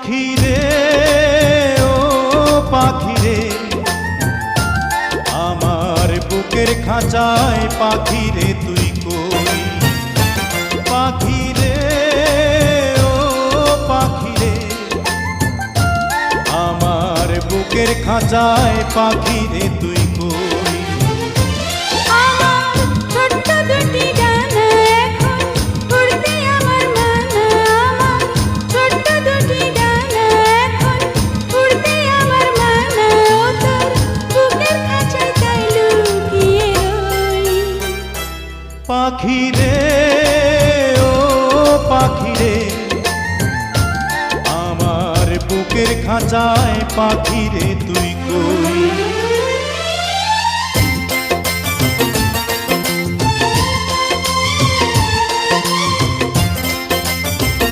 পাখি রে ও পাখি রে, আমার বুকের খাঁচায় পাখি রে তুই কই। পাখি রে ও পাখি রে, আমার বুকের খাঁচায় পাখি রে তুই কই। পাখি রে ও পাখি রে, আমার বুকের খাঁচায় পাখি রে তুই কই।